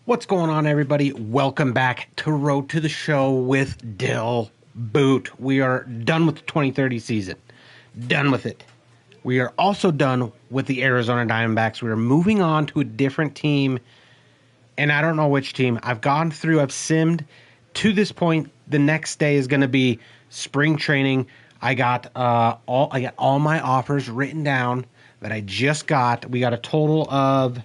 What's going on, everybody? Welcome back to Road to the Show with Dill Boot. We are done with the 2030 season. Done with it. We are also done with the Arizona Diamondbacks. We are moving on to a different team, and I don't know which team. I've simmed to this point. The next day is going to be spring training. I got all my offers written down that I just got. We got a total of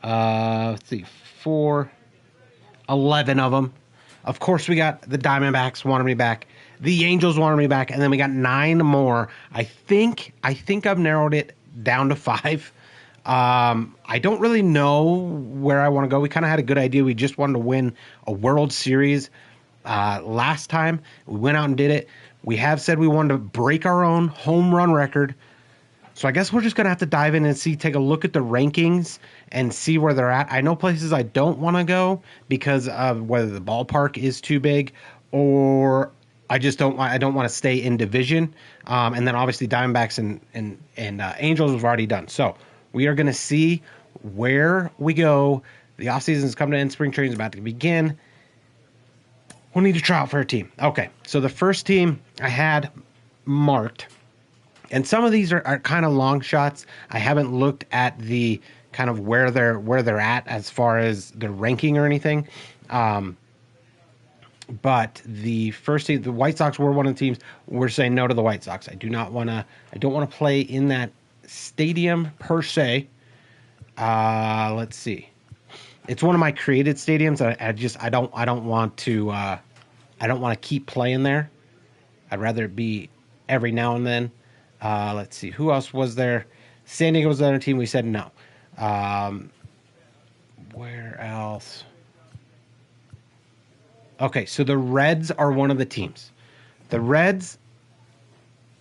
let's see, 11 of them. Of course, we got the Diamondbacks wanted me back. The Angels wanted me back, and then we got 9 more. I think I've narrowed it down to 5. I don't really know where I want to go. We kind of had a good idea. We just wanted to win a World Series last time. We went out and did it. We have said we wanted to break our own home run record. So I guess we're just going to have to dive in and take a look at the rankings and see where they're at. I know places I don't want to go because of whether the ballpark is too big or I don't want to stay in division. And then obviously Diamondbacks and Angels we've already done. So we are going to see where we go. The offseason is coming to end. Spring training is about to begin. We'll need to try out for a team. Okay, so the first team I had marked, and some of these are kind of long shots. I haven't looked at the kind of where they're at as far as their ranking or anything. But the first team, the White Sox were one of the teams. We're saying no to the White Sox. I don't want to play in that stadium per se. Let's see. It's one of my created stadiums. I don't want to keep playing there. I'd rather it be every now and then. Let's see. Who else was there? San Diego was the other team. We said no. Where else? Okay, so the Reds are one of the teams. The Reds,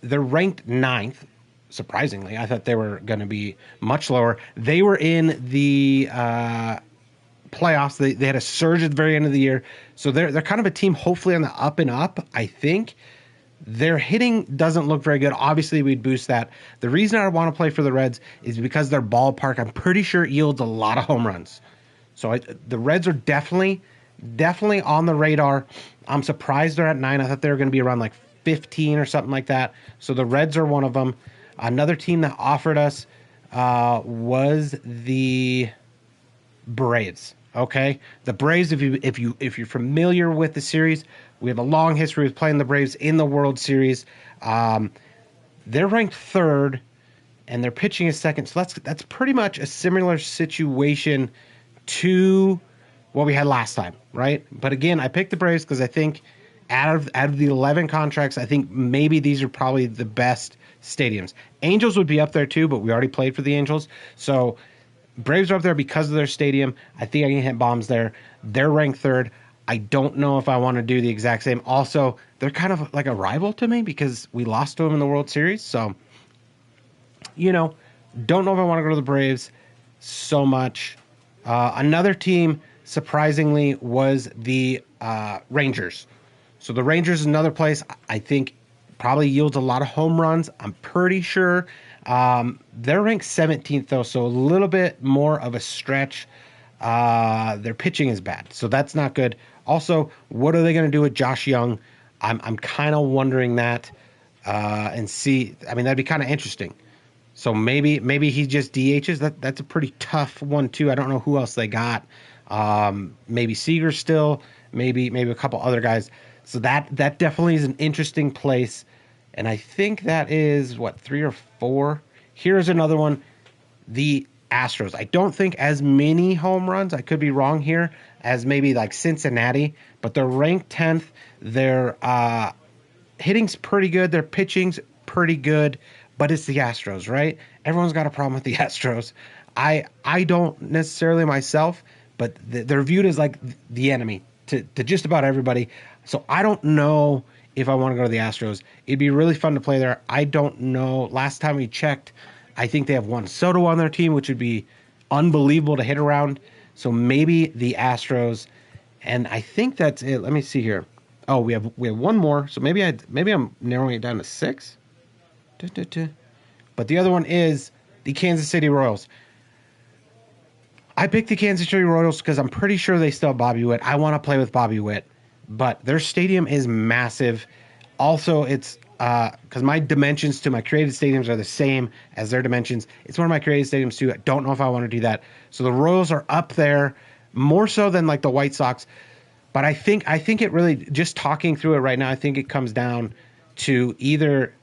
they're ranked 9th. Surprisingly, I thought they were going to be much lower. They were in the playoffs. They had a surge at the very end of the year. So they're kind of a team hopefully on the up and up, I think. Their hitting doesn't look very good. Obviously, we'd boost that. The reason I want to play for the Reds is because their ballpark, I'm pretty sure, yields a lot of home runs. So the Reds are definitely on the radar. I'm surprised they're at 9. I thought they were going to be around like 15 or something like that. So the Reds are one of them. Another team that offered us was the Braves. Okay, the Braves. If you're familiar with the series, we have a long history of playing the Braves in the World Series. They're ranked 3rd, and their pitching is 2nd. So that's pretty much a similar situation to what we had last time, right? But again, I picked the Braves because I think out of the 11 contracts, I think maybe these are probably the best stadiums. Angels would be up there too, but we already played for the Angels, so. Braves are up there because of their stadium. I think I can hit bombs there. They're ranked 3rd. I don't know if I want to do the exact same. Also, they're kind of like a rival to me because we lost to them in the World Series. So, don't know if I want to go to the Braves so much. Another team, surprisingly, was the Rangers. So the Rangers is another place I think probably yields a lot of home runs. I'm pretty sure. They're ranked 17th, though, so a little bit more of a stretch. Their pitching is bad, so that's not good. Also, what are they going to do with Josh Young? I'm kind of wondering that and see. I mean, that'd be kind of interesting. So maybe he just DHs. That's a pretty tough one, too. I don't know who else they got. Maybe Seager still. Maybe a couple other guys. So that definitely is an interesting place. And I think that is, 3 or 4? Here's another one. The Astros. I don't think as many home runs, I could be wrong here, as maybe like Cincinnati. But they're ranked 10th. Their hitting's pretty good. Their pitching's pretty good. But it's the Astros, right? Everyone's got a problem with the Astros. I don't necessarily myself, but they're viewed as like the enemy to just about everybody. So I don't know if I want to go to the Astros. It'd be really fun to play there. I don't know. Last time we checked, I think they have Juan Soto on their team, which would be unbelievable to hit around. So maybe the Astros, and I think that's it. Let me see here. Oh, we have one more. So maybe I'm narrowing it down to 6. But the other one is the Kansas City Royals. I picked the Kansas City Royals because I'm pretty sure they still have Bobby Witt. I want to play with Bobby Witt, but their stadium is massive. Also, it's because my dimensions to my created stadiums are the same as their dimensions. It's one of my created stadiums too. I don't know if I want to do that. So the Royals are up there more so than like the White Sox. But I think it really, just talking through it right now, I think it comes down to either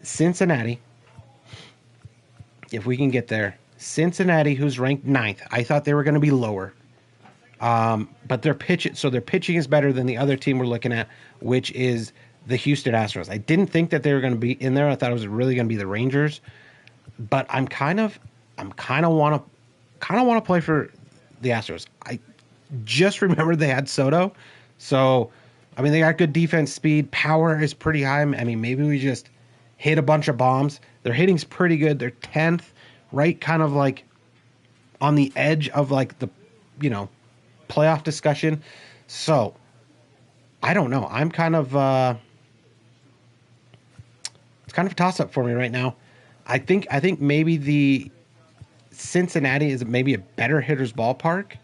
Cincinnati, if we can get there. Cincinnati, who's ranked ninth. I thought they were going to be lower. But their pitching is better than the other team we're looking at, which is the Houston Astros. I didn't think that they were going to be in there. I thought it was really going to be the Rangers. But I'm kind of want to play for the Astros. I just remembered they had Soto. So, I mean, they got good defense, speed, power is pretty high. I mean, maybe we just hit a bunch of bombs. Their hitting's pretty good. They're 10th, right? Kind of like on the edge of like the, playoff discussion. So, I don't know. I'm kind of, it's kind of a toss-up for me right now. I think maybe the Cincinnati is maybe a better hitter's ballpark.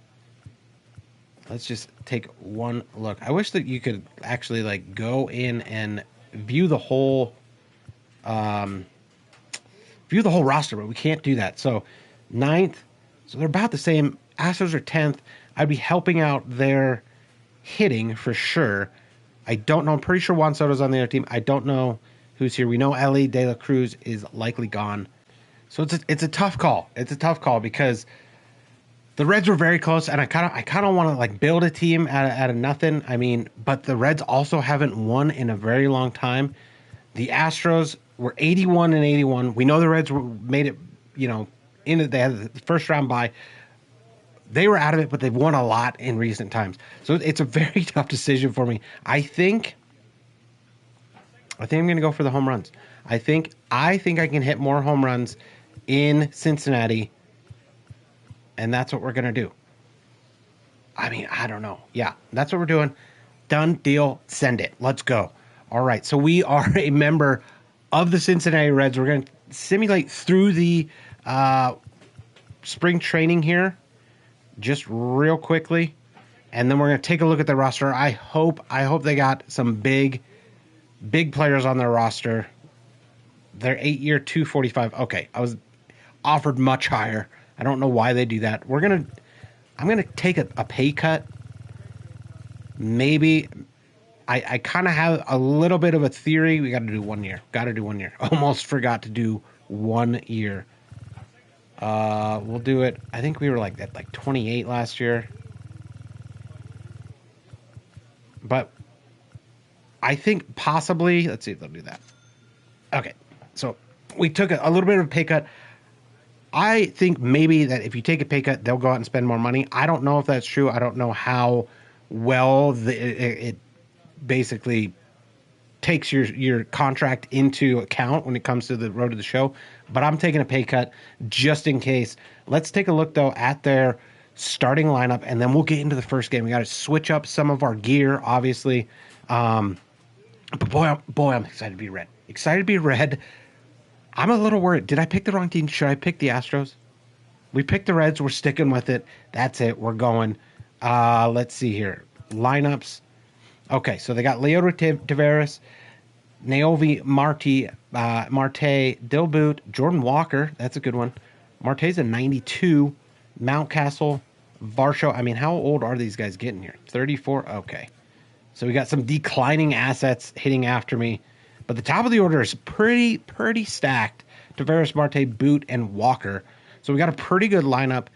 Let's just take one look. I wish that you could actually like go in and view the whole roster, but we can't do that. So ninth, so they're about the same. Astros are 10th. I'd be helping out their hitting for sure. I don't know. I'm pretty sure Juan Soto's on the other team. I don't know who's here. We know Ellie De La Cruz is likely gone. So it's a tough call. It's a tough call because the Reds were very close, and I kind of want to like build a team out of nothing. I mean, but the Reds also haven't won in a very long time. The Astros were 81 and 81. We know the Reds made it, they had the first round bye. They were out of it, but they've won a lot in recent times. So it's a very tough decision for me. I think I'm going to go for the home runs. I think I can hit more home runs in Cincinnati, and that's what we're going to do. I mean, I don't know. Yeah, that's what we're doing. Done, deal, send it. Let's go. All right, so we are a member of the Cincinnati Reds. We're going to simulate through the spring training here just real quickly, and then we're going to take a look at the roster. I hope they got some big players on their roster. They're 8-year, 245. Okay, I was offered much higher. I don't know why they do that. I'm gonna take a pay cut. Maybe I kind of have a little bit of a theory. We got to do 1 year. Almost forgot to do 1 year. We'll do it. I think we were at 28 last year. But I think possibly, let's see if they'll do that. Okay, so we took a little bit of a pay cut. I think maybe that if you take a pay cut, they'll go out and spend more money. I don't know if that's true. I don't know how well it basically takes your contract into account when it comes to the road to the show. But I'm taking a pay cut just in case. Let's take a look, though, at their starting lineup, and then we'll get into the first game. We got to switch up some of our gear, obviously. But boy, I'm excited to be red. I'm a little worried. Did I pick the wrong team? Should I pick the Astros? We picked the Reds. We're sticking with it. That's it. We're going. Let's see here. Lineups. Okay, so they got Leo Taveras, Naovi Marte, Dill Boot, Jordan Walker. That's a good one. Marte's a 92. Mountcastle, Varsho. I mean, how old are these guys getting here? 34? Okay. So we got some declining assets hitting after me. But the top of the order is pretty stacked. Taveras, Marte, Boot, and Walker. So we got a pretty good lineup.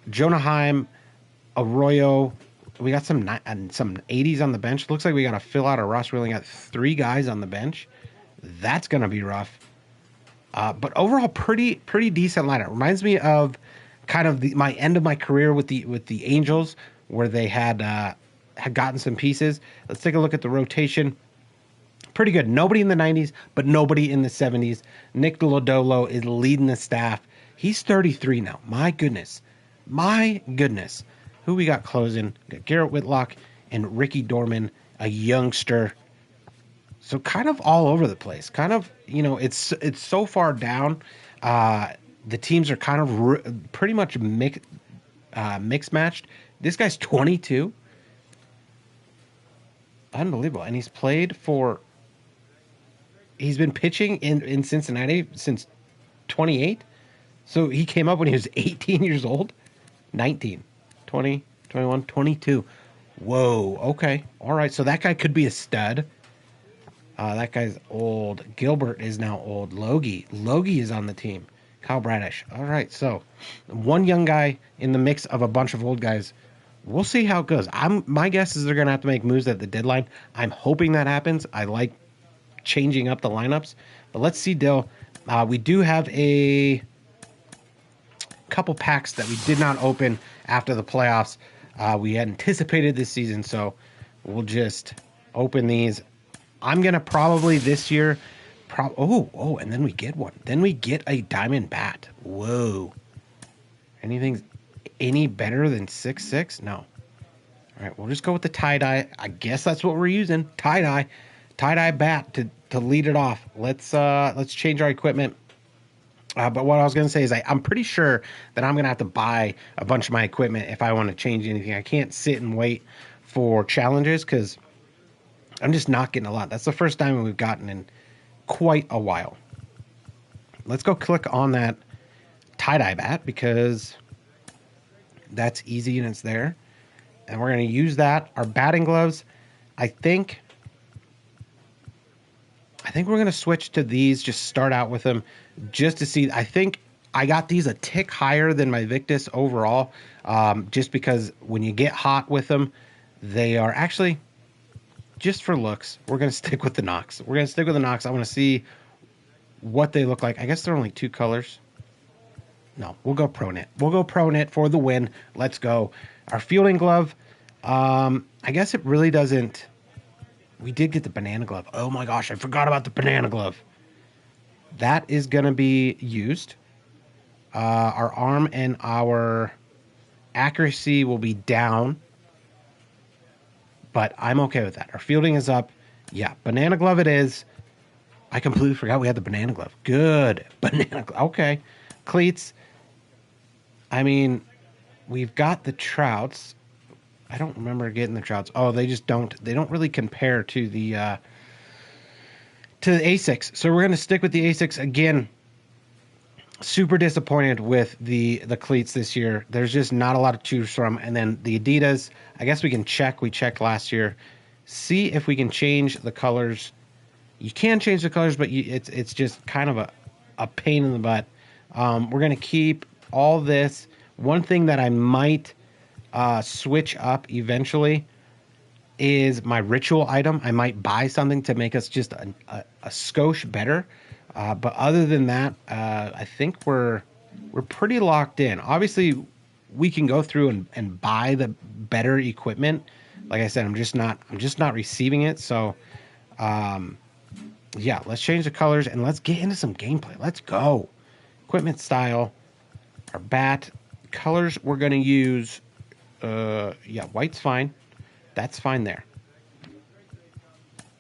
Jonah Heim, Arroyo. We got some 80s on the bench. Looks like we got to fill out our roster. We only got 3 guys on the bench. That's going to be rough. But overall, pretty decent lineup. Reminds me of kind of my end of my career with the Angels, where they had gotten some pieces. Let's take a look at the rotation. Pretty good. Nobody in the 90s, but nobody in the 70s. Nick Lodolo is leading the staff. He's 33 now. My goodness. Who we got closing? We got Garrett Whitlock and Ricky Dorman, a youngster. So kind of all over the place. Kind of, it's so far down. the teams are kind of pretty much mixed matched. This guy's 22. Unbelievable. And he's been pitching in Cincinnati since 28. So he came up when he was 18 years old. 19, 20, 21, 22. Whoa. Okay. All right. So that guy could be a stud. That guy's old. Gilbert is now old. Logie is on the team. Kyle Bradish. All right. So one young guy in the mix of a bunch of old guys. We'll see how it goes. My guess is they're going to have to make moves at the deadline. I'm hoping that happens. I like changing up the lineups. But let's see, Dill. We do have a couple packs that we did not open after the playoffs. We had anticipated this season, so we'll just open these. I'm going to probably this year... and then we get one. Then we get a diamond bat. Whoa. Anything... any better than 6'6"? No. All right, we'll just go with the tie-dye. I guess that's what we're using. Tie-dye bat to lead it off. Let's change our equipment. But what I was going to say is I'm pretty sure that I'm going to have to buy a bunch of my equipment if I want to change anything. I can't sit and wait for challenges because I'm just not getting a lot. That's the first time we've gotten in quite a while. Let's go click on that tie-dye bat because... that's easy and it's there. And we're going to use that. Our batting gloves, I think we're going to switch to these, just start out with them just to see. I think I got these a tick higher than my Victus overall, just because when you get hot with them, they are actually, just for looks, we're going to stick with the Nox. I want to see what they look like. I guess they're only two colors. No, we'll go Pro Knit. We'll go Pro Knit for the win. Let's go. Our fielding glove, I guess it really doesn't... We did get the banana glove. Oh my gosh, I forgot about the banana glove. That is going to be used. Our arm and our accuracy will be down, but I'm okay with that. Our fielding is up. Yeah, banana glove it is. I completely forgot we had the banana glove. Good. Banana glove. Okay. Cleats. I mean, we've got the Trouts. I don't remember getting the Trouts. Oh, they don't really compare to the Asics. So we're going to stick with the Asics again. Super disappointed with the cleats this year. There's just not a lot to choose from. And then the Adidas, I guess we can check. We checked last year. See if we can change the colors. You can change the colors, but it's just kind of a pain in the butt. We're going to keep all this. One thing that I might switch up eventually is my ritual item. I might buy something to make us just a skosh better. But other than that, I think we're pretty locked in. Obviously, we can go through and buy the better equipment. Like I said, I'm just not receiving it. So, yeah, let's change the colors and let's get into some gameplay. Let's go. Equipment style, our bat colors. We're going to use, white's fine. That's fine there.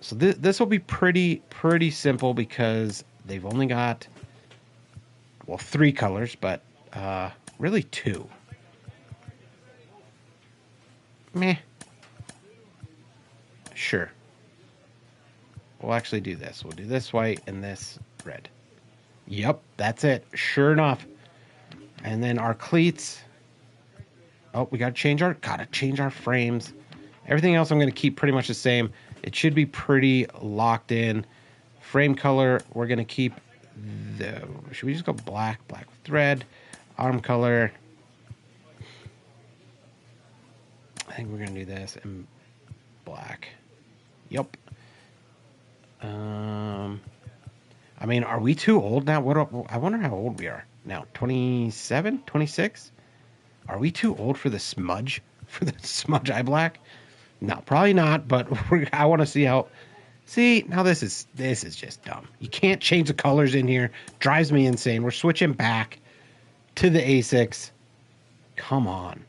So this will be pretty simple because they've only got, well, 3 colors, but really 2. Meh. Sure. We'll actually do this. We'll do this white and this red. Yep, that's it. Sure enough. And then our cleats. Oh, we gotta change our frames. Everything else I'm gonna keep pretty much the same. It should be pretty locked in. Frame color, we're gonna keep should we just go black with red? Arm color. I think we're gonna do this in black. Yep. I mean, are we too old now? I wonder how old we are now. 27, 26? Are we too old for the smudge? For the smudge eye black? No, probably not, but I want to see how... See, now this is just dumb. You can't change the colors in here. Drives me insane. We're switching back to the Asics. Come on.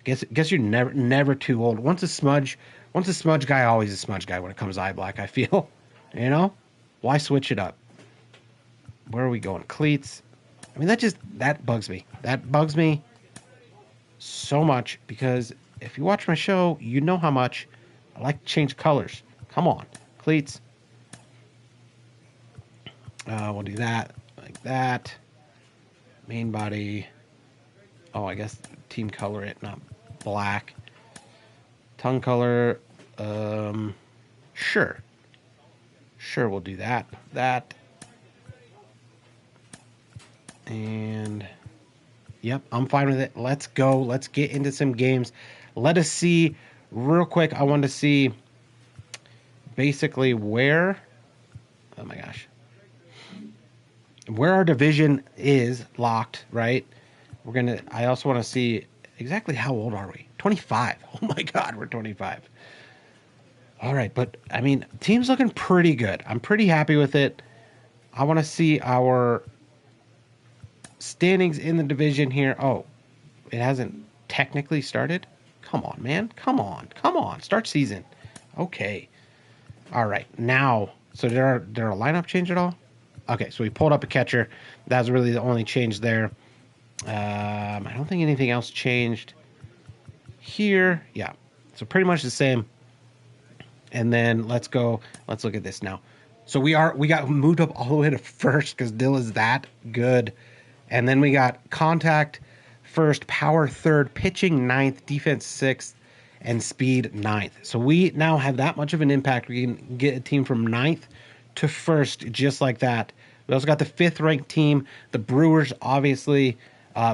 Guess you're never too old. Once a smudge guy, always a smudge guy when it comes to eye black, I feel. You know? Why switch it up? Where are we going? Cleats. I mean, that bugs me. That bugs me so much because if you watch my show, you know how much I like to change colors. Come on. Cleats. We'll do that like that. Main body. Oh, I guess team color it, not black. Tongue color. Sure. Sure, we'll do that. That. And yep, I'm fine with it. Let's go. Let's get into some games. Let us see real quick. I want to see basically where, oh my gosh, where our division is locked, right? I also want to see exactly how old are we? 25. Oh my God, we're 25. All right, but I mean, team's looking pretty good. I'm pretty happy with it. I want to see our standings in the division here. Oh, it hasn't technically started? Come on, man. Come on. Come on. Start season. Okay. All right. Now, so did our lineup change at all? Okay, so we pulled up a catcher. That was really the only change there. I don't think anything else changed here. Yeah. So pretty much the same. And then let's go. Let's look at this now. So we got moved up all the way to first because Dill is that good. And then we got contact first, power third, pitching ninth, defense sixth, and speed ninth. So we now have that much of an impact. We can get a team from ninth to first just like that. We also got the fifth ranked team, the Brewers, obviously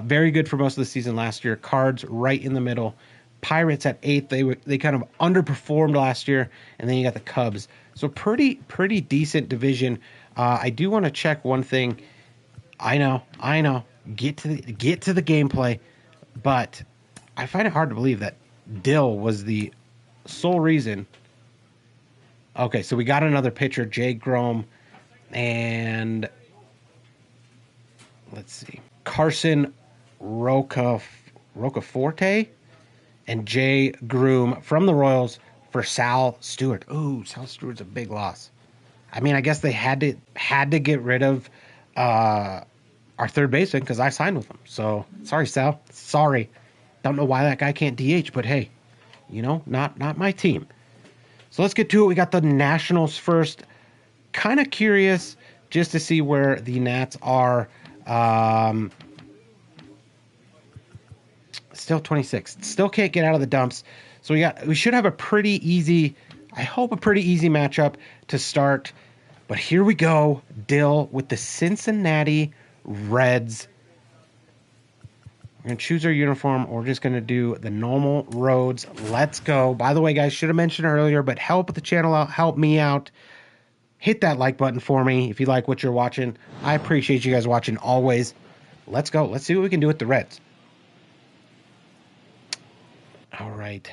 very good for most of the season last year. Cards right in the middle. Pirates at eighth. They kind of underperformed last year, and then you got the Cubs. So pretty decent division. I do want to check one thing. I know. Get to the gameplay, but I find it hard to believe that Dill was the sole reason. Okay, so we got another pitcher, Jay Grom, and let's see, Carson Rocaforte and Jay Groom from the Royals for Sal Stewart. Ooh, Sal Stewart's a big loss. I mean, I guess they had to get rid of our third baseman because I signed with him. So sorry, Sal. Sorry. Don't know why that guy can't DH, but hey, not my team. So let's get to it. We got the Nationals first. Kind of curious just to see where the Nats are. Still 26. Still can't get out of the dumps. So we should have a pretty easy matchup to start. But here we go. Dill with the Cincinnati Reds. We're going to choose our uniform. We're just going to do the normal roads. Let's go. By the way, guys, should have mentioned earlier, but help the channel out. Help me out. Hit that like button for me if you like what you're watching. I appreciate you guys watching always. Let's go. Let's see what we can do with the Reds. All right.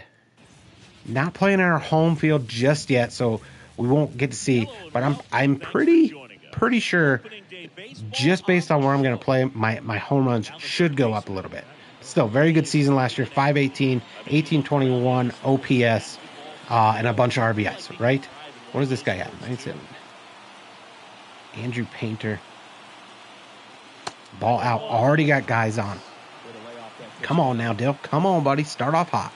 Not playing on our home field just yet, so we won't get to see. But I'm pretty sure, just based on where I'm going to play, my home runs should go up a little bit. Still, very good season last year. 518, 1821 OPS, and a bunch of RBIs, right? What does this guy have? 97. Andrew Painter. Ball out. Already got guys on. Come on now, Dill. Come on, buddy. Start off hot.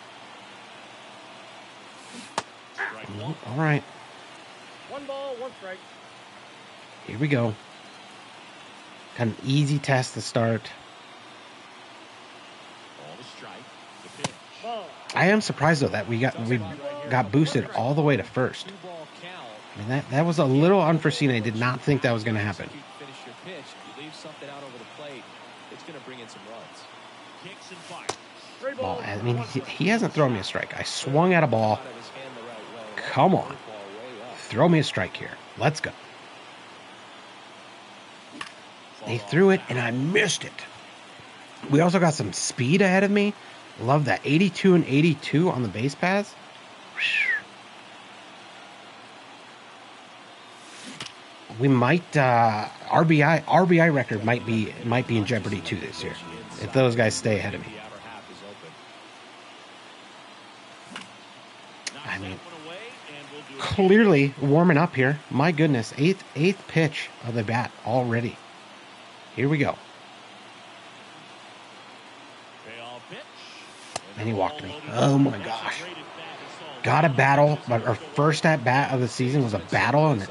All right. 1 ball, 1 strike. Here we go. Got an easy test to start. I am surprised though that we got boosted all the way to first. I mean that was a little unforeseen. I did not think that was going to happen. Ball. I mean he hasn't thrown me a strike. I swung at a ball. Come on, throw me a strike here. Let's go. They threw it, and I missed it. We also got some speed ahead of me. Love that. 82 and 82 on the base paths. We might RBI record might be in jeopardy too this year if those guys stay ahead of me. I mean, clearly warming up here. My goodness, eighth pitch of the bat already. Here we go. And he walked me. Oh my gosh. Got a battle. Our first at bat of the season was a battle, and it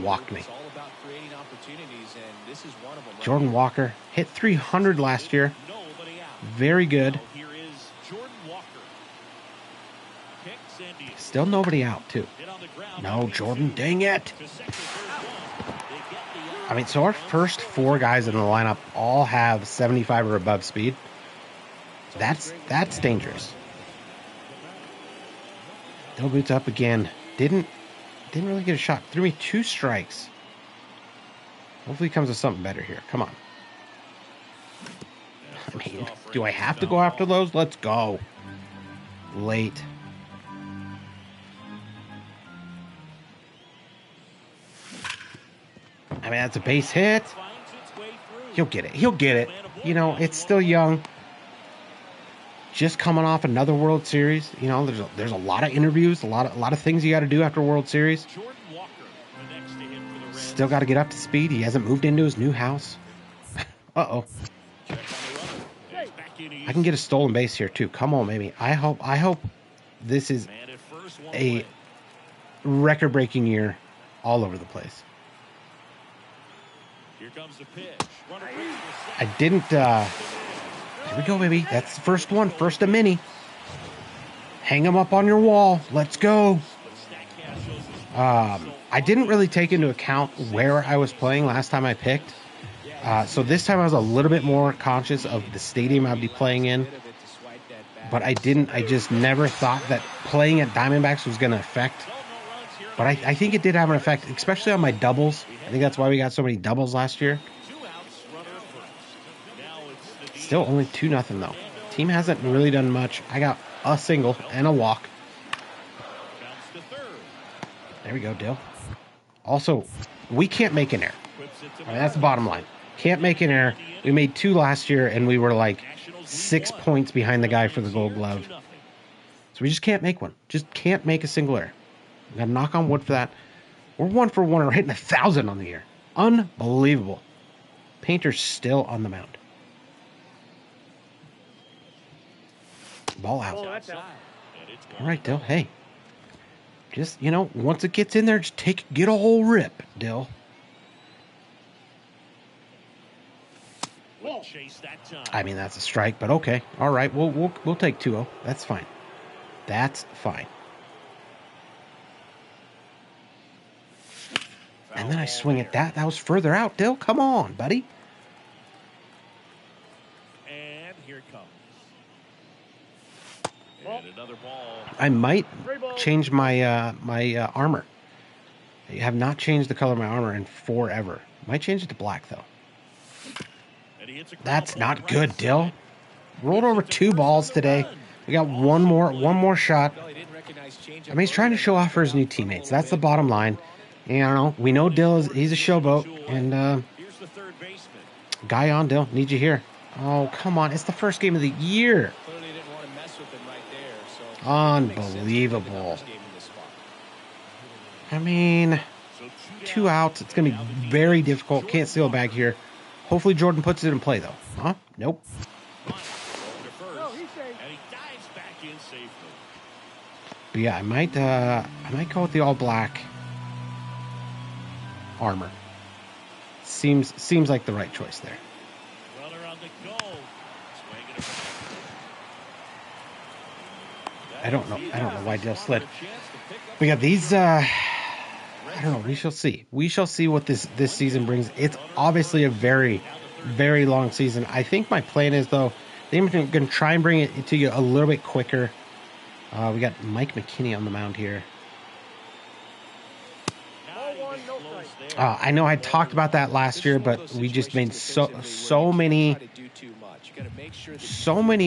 walked me. Jordan Walker hit 300 last year. Very good. Still nobody out, too. No, Jordan, dang it. I mean, so our first 4 guys in the lineup all have 75 or above speed. That's dangerous. Dill boots up again. Didn't really get a shot. Threw me 2 strikes. Hopefully he comes with something better here. Come on. I mean, do I have to go after those? Let's go. Late. I mean, that's a base hit. He'll get it. He'll get it. You know, it's still young. Just coming off another World Series. You know, there's a lot of interviews, a lot of things you got to do after World Series. Still got to get up to speed. He hasn't moved into his new house. Uh-oh. I can get a stolen base here too. Come on, baby. I hope this is a record-breaking year all over the place. Here comes the pitch. I didn't. Here we go, baby. That's the first one. First of many. Hang them up on your wall. Let's go. I didn't really take into account where I was playing last time I picked. So this time I was a little bit more conscious of the stadium I'd be playing in. But I just never thought that playing at Diamondbacks was going to affect. But I think it did have an effect, especially on my doubles. I think that's why we got so many doubles last year. Still only 2-0 though. Team hasn't really done much. I got a single and a walk. There we go, Dill. Also, we can't make an error. I mean, that's the bottom line. Can't make an error. We made 2 last year, and we were like 6 points behind the guy for the Gold Glove. So we just can't make one. Just can't make a single error. We got to knock on wood for that. We're 1 for 1. We're hitting 1,000 on the year. Unbelievable. Painter's still on the mound. Ball out. All right, Dill. Hey. Just, you know, once it gets in there, just get a whole rip, Dill. I mean, that's a strike, but okay. All right, we'll take 2-0. That's fine. That's fine. And then I swing at that. That was further out, Dill. Come on, buddy. And here it comes. And another ball. I might change my my armor. I have not changed the color of my armor in forever. Might change it to black though. That's not good, Dill. Rolled over 2 balls today. We got one more shot. I mean, he's trying to show off for his new teammates. That's the bottom line. You know, we know Dill he's a showboat, and guy on Dill, need you here. Oh, come on. It's the first game of the year. Unbelievable. I mean, 2 outs. It's going to be very difficult. Can't steal a bag here. Hopefully Jordan puts it in play, though. Huh? Nope. But yeah, I might go with the all black armor. Seems like the right choice there. I don't know why Dill slid. But yeah, these I don't know. We shall see. We shall see what this season brings. It's obviously a very, very long season. I think my plan is, though, they're going to try and bring it to you a little bit quicker. We got Mike McKinney on the mound here. I know I talked about that last year, but we just made so many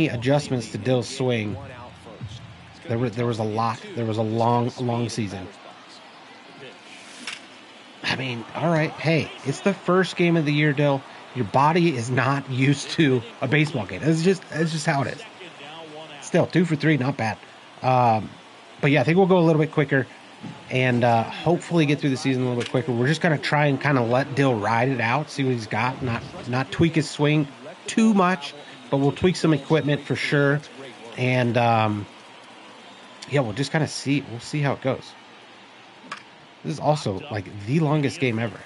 adjustments to Dill's swing. There was a lot. There was a long season. I mean, all right. Hey, it's the first game of the year, Dill. Your body is not used to a baseball game. It's just how it is. Still, 2 for 3, not bad. But yeah, I think we'll go a little bit quicker. and hopefully get through the season a little bit quicker. We're just going to try and kind of let Dill ride it out, see what he's got, not tweak his swing too much, but we'll tweak some equipment for sure. And yeah, we'll just kind of see. We'll see how it goes. This is also like the longest game ever.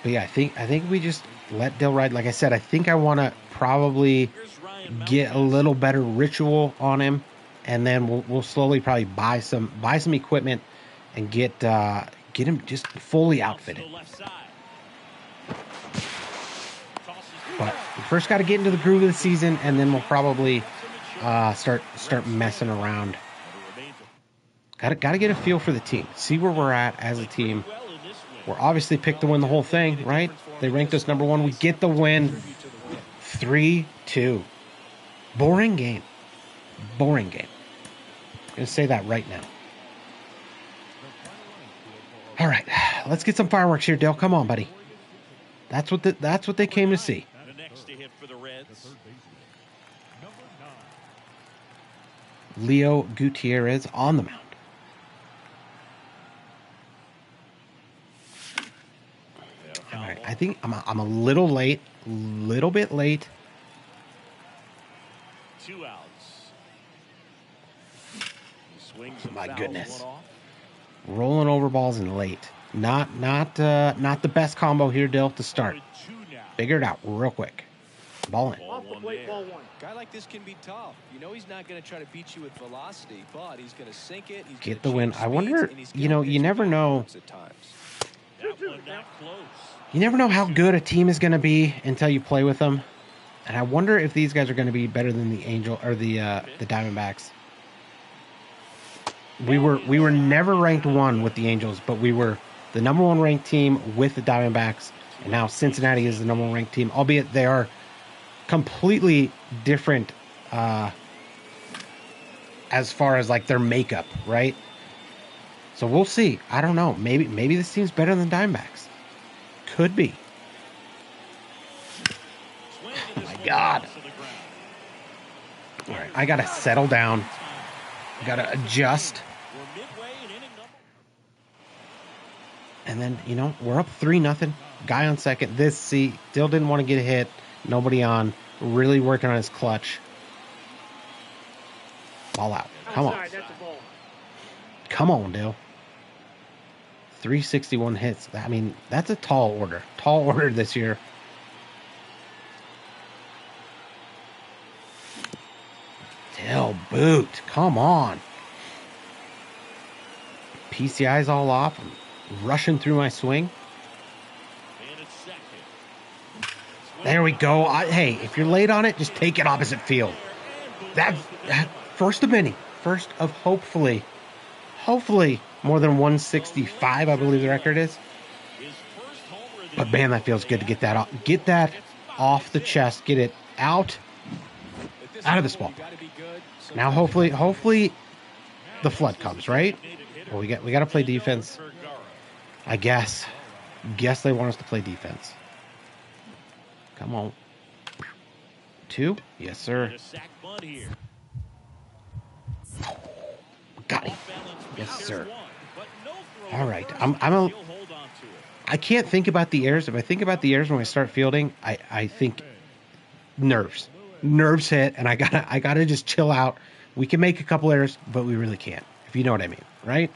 But yeah, I think we just let Dill ride. Like I said, I think I want to probably get a little better ritual on him, and then we'll slowly probably buy some equipment and get him just fully outfitted. But we first got to get into the groove of the season, and then we'll probably start messing around. Got to get a feel for the team, see where we're at as a team. We're obviously picked to win the whole thing, right? They ranked us number 1. We get the win. 3-2. Boring game. Boring game. I'm going to say that right now. All right, let's get some fireworks here, Dill. Come on, buddy. That's what they came to see. The next to hit for the Reds. Leo Gutierrez on the mound. All right, I think I'm a little bit late. 2 outs. Oh my goodness. Rolling over balls and late. Not the best combo here, Dill, to start. Figure it out real quick. Ball in. Off the plate, ball 1. Guy like this can be tough. You know he's not going to try to beat you with velocity, but he's going to sink it. He's Get the win. I wonder, you never know. You never know how good a team is going to be until you play with them. And I wonder if these guys are going to be better than the Diamondbacks. We were never ranked 1 with the Angels, but we were the number 1 ranked team with the Diamondbacks, and now Cincinnati is the number 1 ranked team, albeit they are completely different as far as like their makeup, right? So we'll see. I don't know. Maybe this team's better than Diamondbacks. Could be. Oh my God. All right, I gotta settle down. Gotta adjust. And then, we're up 3-0. Guy on second. Dill didn't want to get a hit. Nobody on. Really working on his clutch. Ball out. Come on. Come on, Dill. 361 hits. I mean, that's a tall order. Tall order this year. Dill, boot. Come on. PCI's all off. I'm rushing through my swing. There we go. Hey, if you're late on it, just take it opposite field. That first of many. First of hopefully more than 165, I believe the record is. But man, that feels good to get that off. Get that off the chest. Get it out of this ball. Now, hopefully, the flood comes, right? Well, we got to play defense. I guess they want us to play defense. Come on. 2? Yes, sir. Got him. Yes, sir. All right. I can't think about the errors. If I think about the errors when I start fielding, I think nerves. Nerves hit, and I gotta just chill out. We can make a couple errors, but we really can't, if you know what I mean, right?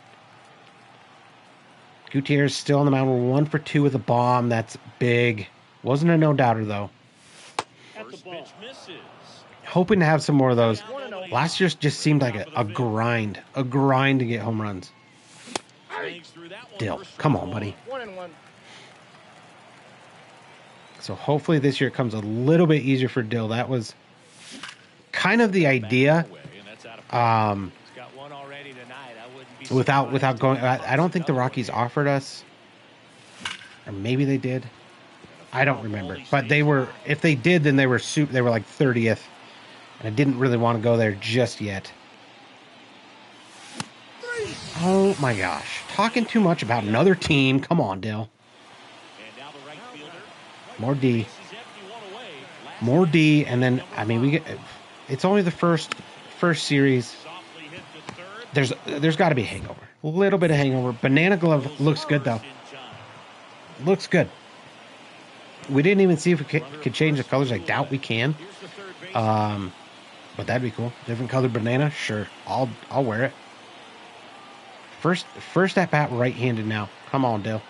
Gutierrez still on the mound. We're 1 for 2 with a bomb. That's big. Wasn't a no-doubter, though. Hoping to have some more of those. Last year just seemed like a grind. A grind to get home runs. Dill, come on, buddy. 1-1. So hopefully this year it comes a little bit easier for Dill. That was kind of the idea. Without going, I don't think the Rockies offered us, or maybe they did. I don't remember, but they were. If they did, then they were They were like 30th, and I didn't really want to go there just yet. Oh my gosh, talking too much about another team. Come on, Dill. More D, and then we get. It's only the first series. There's got to be a hangover. A little bit of hangover. Banana glove looks good though. Looks good. We didn't even see if we could change the colors. I doubt we can. But that'd be cool. Different colored banana, sure. I'll wear it. First at bat, right-handed now. Come on, Dill.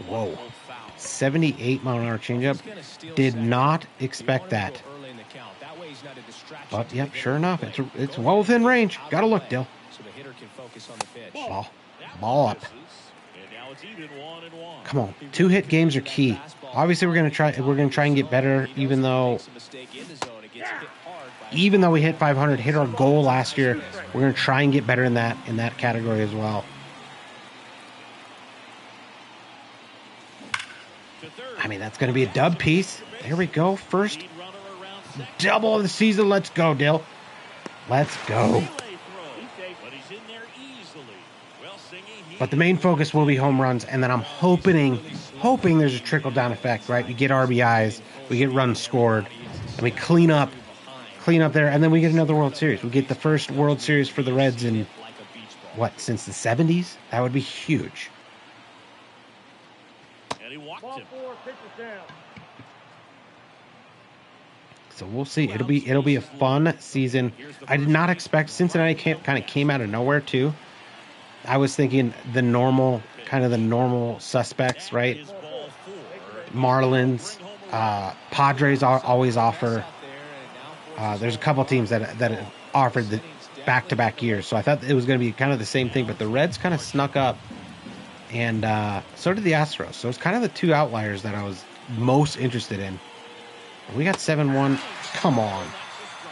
Whoa. 78 mile an hour changeup. Did not expect that. But yep, sure enough, it's well within range. Gotta look, Dill. Ball up. Come on, 2-hit games are key. Obviously, we're gonna try and get better. Even though we hit 500, hit our goal last year, we're gonna try and get better in that category as well. I mean, that's gonna be a dub piece. There we go. First double of the season. Let's go, Dill. Let's go. But the main focus will be home runs, and then I'm hoping there's a trickle-down effect, right? We get RBIs, we get runs scored, and we clean up there, and then we get another World Series. We get the first World Series for the Reds in, since the 70s? That would be huge. So we'll see. It'll be a fun season. I did not expect Cincinnati kind of came out of nowhere too. I was thinking the normal suspects, right? Marlins, Padres always offer. There's a couple teams that offered the back-to-back years, so I thought it was going to be kind of the same thing. But the Reds kind of snuck up, and so did the Astros. So it's kind of the two outliers that I was most interested in. We got 7-1. Come on,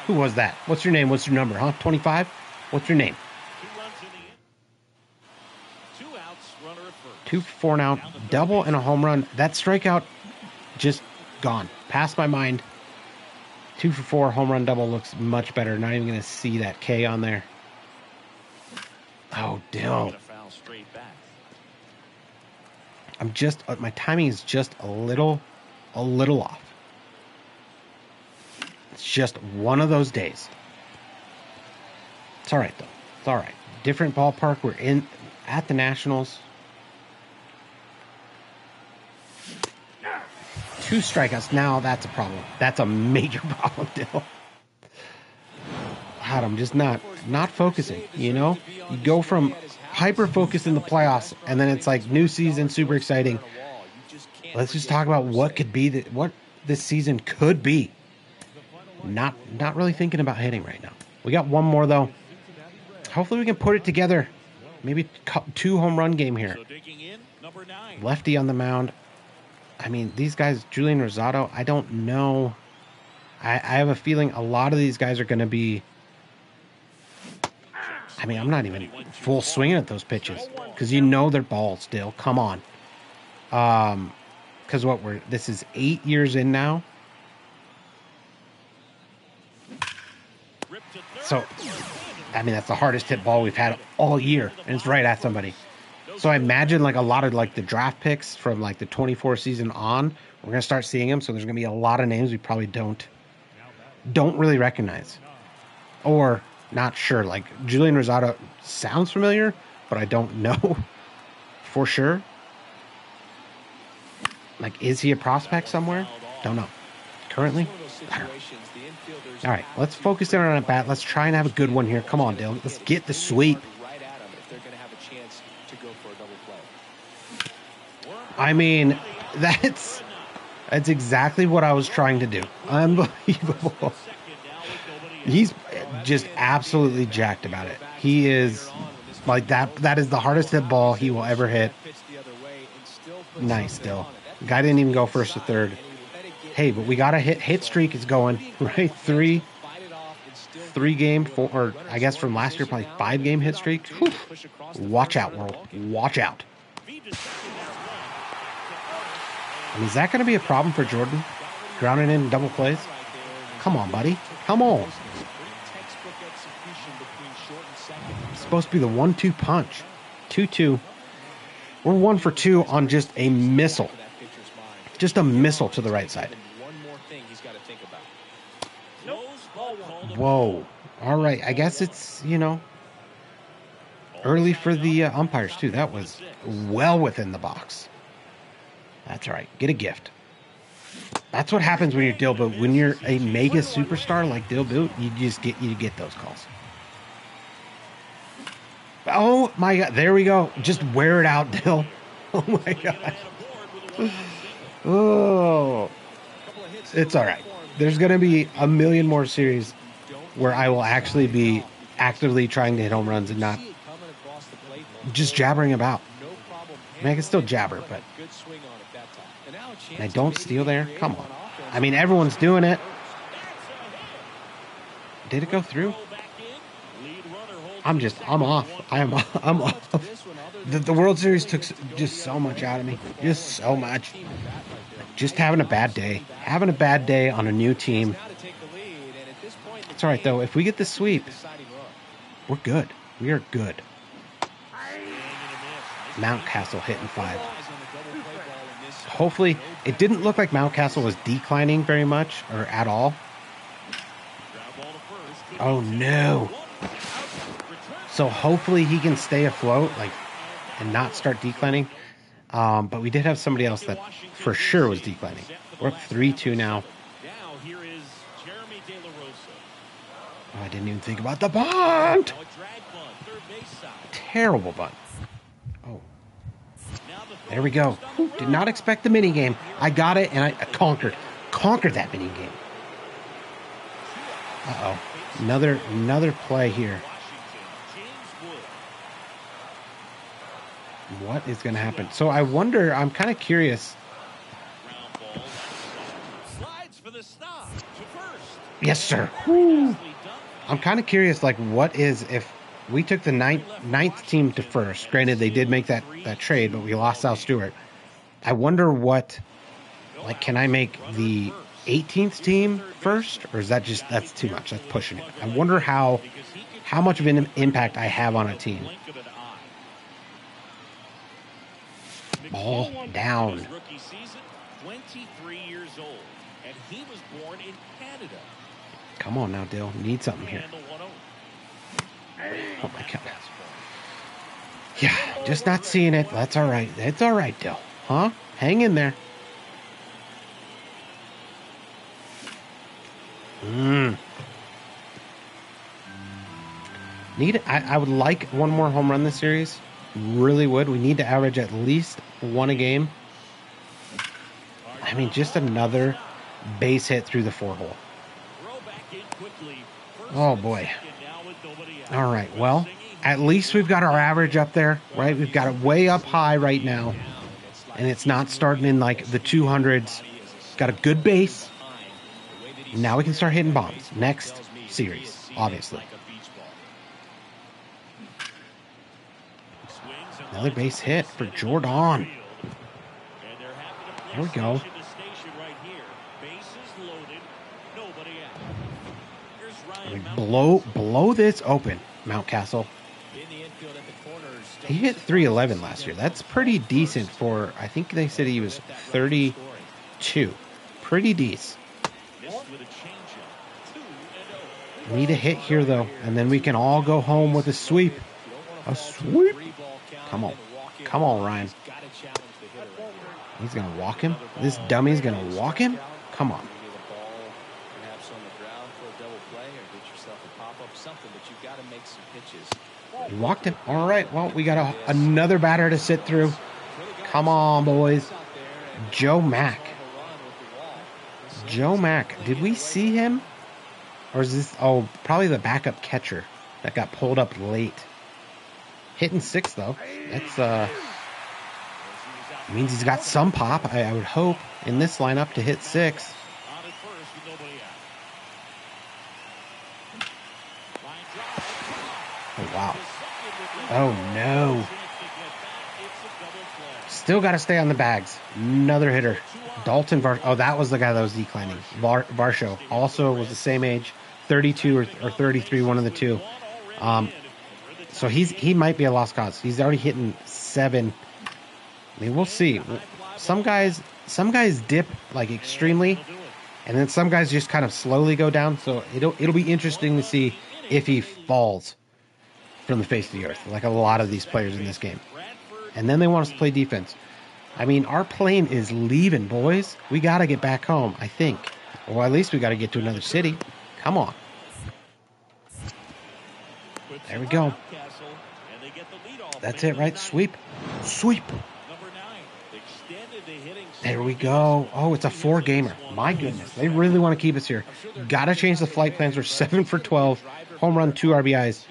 who was that? What's your name? What's your number? 25? What's your name? 2 for 4 now, double and a home run. That strikeout just gone. Past my mind. 2 for 4, home run double looks much better. Not even going to see that K on there. Oh, Dill. My timing is just a little off. It's just one of those days. It's all right, though. It's all right. Different ballpark. We're at the Nationals. 2 strikeouts. Now that's a problem. That's a major problem, Dill. God, I'm just not focusing, you know? You go from hyper-focused in the playoffs, and then it's like new season, super exciting. Let's just talk about what this season could be. Not really thinking about hitting right now. We got one more, though. Hopefully we can put it together. Maybe 2 home run game here. Lefty on the mound. I mean, these guys, Julian Rosado, I don't know. I have a feeling a lot of these guys are going to be... I mean, I'm not even full swinging at those pitches. Because you know they're balls still. Come on. Because this is 8 years in now. So, I mean, that's the hardest hit ball we've had all year. And it's right at somebody. So I imagine like a lot of like the draft picks from like the 24 season on, we're going to start seeing them. So there's going to be a lot of names we probably don't really recognize. Or not sure. Like Julian Rosado sounds familiar, but I don't know for sure. Like, is he a prospect somewhere? Don't know. Currently? I don't know. All right, let's focus in on a bat. Let's try and have a good one here. Come on, Dill. Let's get the sweep. I mean, that's exactly what I was trying to do. Unbelievable. He's just absolutely jacked about it. He is like that. That is the hardest hit ball he will ever hit. Nice, Dill. Guy didn't even go first to third. Hey, but we got a hit streak is going, right? Three game, 4, or I guess from last year, probably 5 game hit streak. Whew. Watch out, world. Watch out. I mean, is that going to be a problem for Jordan? Grounding in double plays? Come on, buddy. Come on. It's supposed to be the 1-2 punch. 2-2. We're 1 for 2 on just a missile. Just a missile to the right side. Whoa. All right. I guess it's, early for the umpires, too. That was well within the box. That's all right. Get a gift. That's what happens when you're Dill Boot. When you're a mega superstar like Dill Boot, you get those calls. Oh, my God. There we go. Just wear it out, Dill. Oh, my God. Oh. It's all right. There's going to be a million more series where I will actually be actively trying to hit home runs and not just jabbering about. I mean, I can still jabber, but I don't steal there. Come on. I mean, everyone's doing it. Did it go through? I'm off. I'm off. The World Series took just so much out of me. Just so much. Just having a bad day. Having a bad day on a new team. It's all right, though. If we get the sweep, we're good. We are good. Mountcastle hitting 5. Hopefully, it didn't look like Mountcastle was declining very much or at all. Oh, no. So hopefully he can stay afloat, and not start declining. But we did have somebody else that for sure was declining. We're up 3-2 now. Oh, I didn't even think about the bunt. Terrible bunt. Oh. There we go. Whew, did not expect the mini game. I got it, and I conquered that mini game. Uh-oh. Another play here. What is going to happen? So I wonder, I'm kind of curious. Yes, sir. Woo. I'm kind of curious, what is if we took the ninth team to first? Granted, they did make that trade, but we lost Sal Stewart. I wonder what, can I make the 18th team first? Or is that's too much? That's pushing it. I wonder how much of an impact I have on a team. Ball down. 23 years old, and he was born in Canada. Come on now, Dill. Need something here. Oh my God. Yeah, just not seeing it. That's all right. It's all right, Dill. Huh? Hang in there. I would like one more home run this series. Really would. We need to average at least one a game. I mean, just another base hit through the 4-hole. Oh, boy. All right, well, at least we've got our average up there, right? We've got it way up high right now, and it's not starting in, the 200s. Got a good base. Now we can start hitting bombs. Next series, obviously. Another base hit for Jordan. There we go. Blow this open, Mountcastle. He hit 311 last year. That's pretty decent for, I think they said he was 32. Pretty decent. Need a hit here, though, and then we can all go home with a sweep. A sweep. Come on. Come on, Ryan. He's going to walk him? This dummy's going to walk him? Come on. He walked him. All right, well, we got another batter to sit through. Come on, boys. Joe Mack. Joe Mack. Did we see him? Or is this... Oh, probably the backup catcher that got pulled up late. Hitting 6, though. That's... means he's got some pop, I would hope, in this lineup to hit 6. Oh, wow. Oh, no. Still got to stay on the bags. Another hitter. Dalton Varsho. Oh, that was the guy that was declining. Varsho also was the same age. 32 or 33, one of the two. So he might be a lost cause. He's already hitting 7. I mean, we'll see. Some guys dip extremely, And then some guys just kind of slowly go down. So it'll be interesting to see if he falls from the face of the earth, like a lot of these players in this game. And then they want us to play defense. I mean, our plane is leaving, boys. We got to get back home, I think. Or at least we got to get to another city. Come on. There we go. That's it, right? Sweep. Sweep. There we go. Oh, it's a 4-gamer. My goodness. They really want to keep us here. Got to change the flight plans. We're 7 for 12. Home run, 2 RBIs.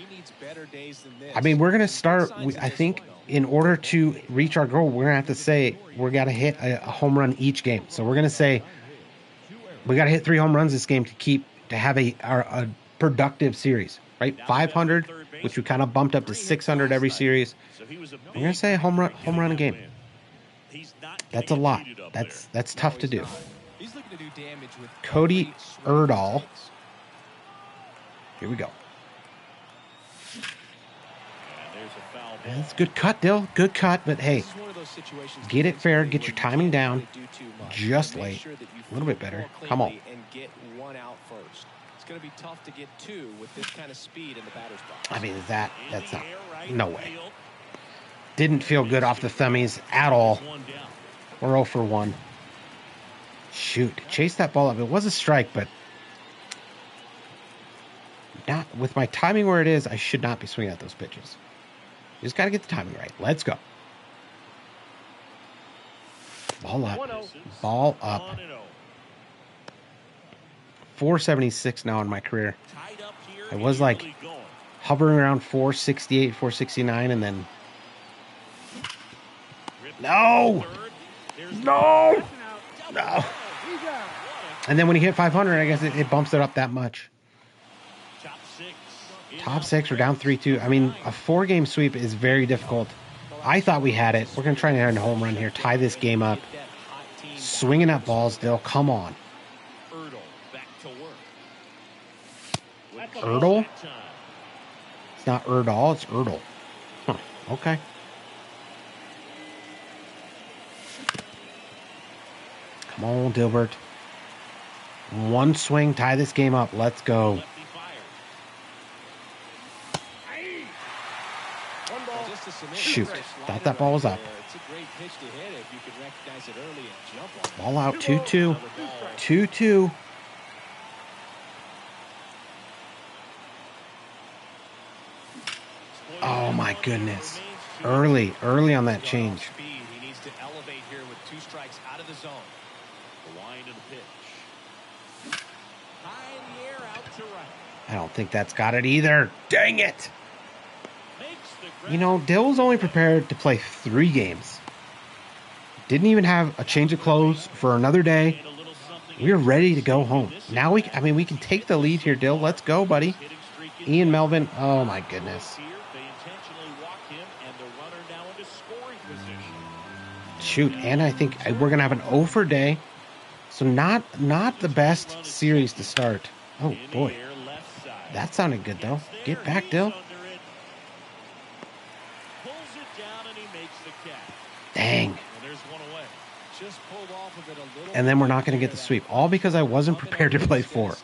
I mean, we're going to start, I think, in order to reach our goal, we're going to have to say we're got to hit a home run each game. So we're going to say we got to hit 3 home runs this game to have a productive series, right? 500, which we kind of bumped up to 600 every series. We're going to say a home run a game. That's a lot. That's tough to do. Cody Erdahl. Here we go. That's a good cut, Dill. Good cut, but hey, get it fair. Get your timing down. Just late. A little bit better. Come on. It's going to be tough to get 2 with this kind of speed in the batter's box. I mean, that's not. No way. Didn't feel good off the thummies at all. We're 0 for 1. Shoot. Chase that ball up. It was a strike, but not with my timing where it is, I should not be swinging at those pitches. You just got to get the timing right. Let's go. Ball up. Ball up. 476 now in my career. I was like hovering around 468, 469, and then... No! And then when you hit 500, I guess it bumps it up that much. Top 6, we're down 3-2. I mean, a 4-game sweep is very difficult. I thought we had it. We're going to try and hit a home run here. Tie this game up. Swinging at balls, Dill. Come on. Erdl? It's not Erdahl, it's Erdl. Huh. Okay. Come on, Dilbert. One swing, tie this game up. Let's go. Shoot. Thought that ball was up. Ball out, 2-2. 2-2. Oh, my goodness. Early on that change. He needs to elevate here with 2 strikes out of the zone. The wind of the pitch. High in the air, out to right. I don't think that's got it either. Dang it. You know, Dill was only prepared to play 3 games. Didn't even have a change of clothes for another day. We are ready to go home. Now we can take the lead here, Dill. Let's go, buddy. Ian Melvin. Oh, my goodness. Shoot, and I think we're going to have an 0 for day. So not the best series to start. Oh, boy. That sounded good, though. Get back, Dill. Dang. And then we're not going to get the sweep. All because I wasn't prepared to play 4.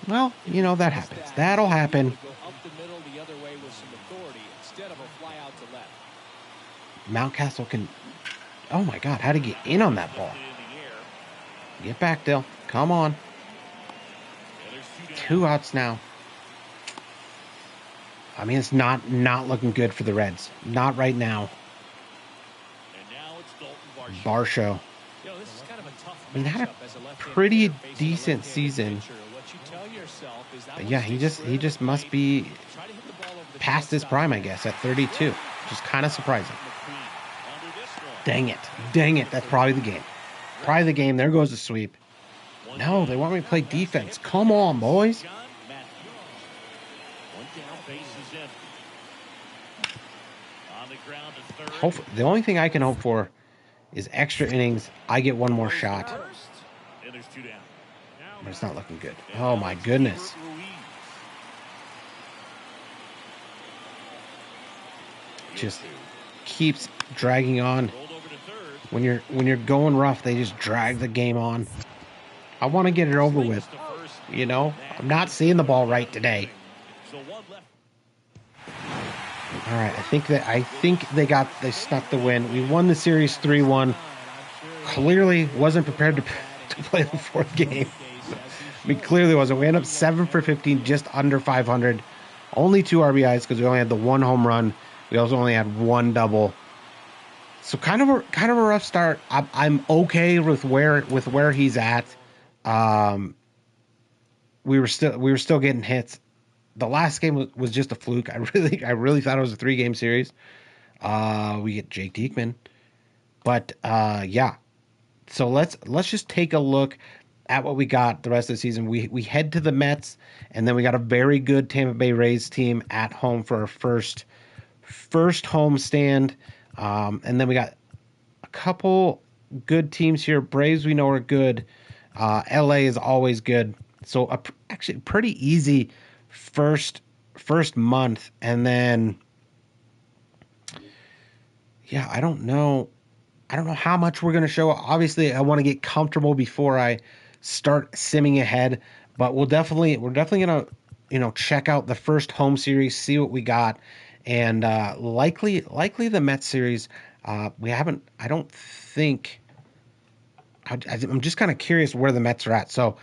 Well, you know, that happens. That'll happen. Mountcastle can... Oh, my God. How to get in on that ball. Get back, Dill. Come on. 2 outs now. I mean, it's not looking good for the Reds. Not right now. Barshow. I mean, had a pretty decent season. But yeah, he just must be past his prime, I guess, at 32. Which is kind of surprising. Dang it. That's probably the game. Probably the game. There goes the sweep. No, they want me to play defense. Come on, boys. Hopefully, the only thing I can hope for is extra innings. I get 1 more shot. But it's not looking good. Oh, my goodness. Just keeps dragging on. When you're going rough, they just drag the game on. I want to get it over with. You know, I'm not seeing the ball right today. All right, I think they snuck the win. We won the series 3-1. Clearly wasn't prepared to play the fourth game. I mean, clearly wasn't. We ended up 7 for 15, just under 500. Only 2 RBIs because we only had the 1 home run. We also only had 1 double. So kind of a rough start. I'm okay with where he's at. We were still getting hits. The last game was just a fluke. I really thought it was a 3-game series. We get Jake Diekman, but yeah. So let's just take a look at what we got the rest of the season. We head to the Mets, and then we got a very good Tampa Bay Rays team at home for our first home stand. And then we got a couple good teams here. Braves we know are good. LA is always good. So actually pretty easy first month, and then yeah, I don't know how much we're going to show. Obviously, I want to get comfortable before I start simming ahead, but we're definitely going to, check out the first home series, see what we got, and likely the Mets series. We haven't. I don't think. I'm just kind of curious where the Mets are at. So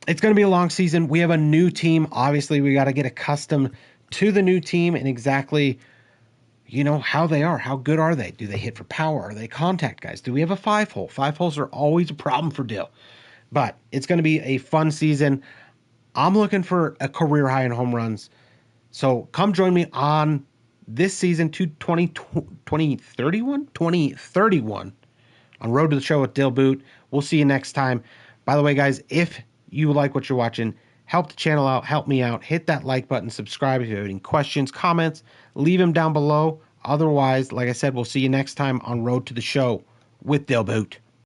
it's going to be a long season. We have a new team. Obviously, we got to get accustomed to the new team and exactly, how they are. How good are they? Do they hit for power? Are they contact guys? Do we have a 5-hole? 5-holes are always a problem for Dill. But it's going to be a fun season. I'm looking for a career high in home runs. So come join me on this season, 2031 on Road to the Show with Dill Boot. We'll see you next time. By the way, guys, if you like what you're watching, help the channel out, help me out, hit that like button, subscribe. If you have any questions, comments, leave them down below. Otherwise, like I said, we'll see you next time on Road to the Show with Dill Boot.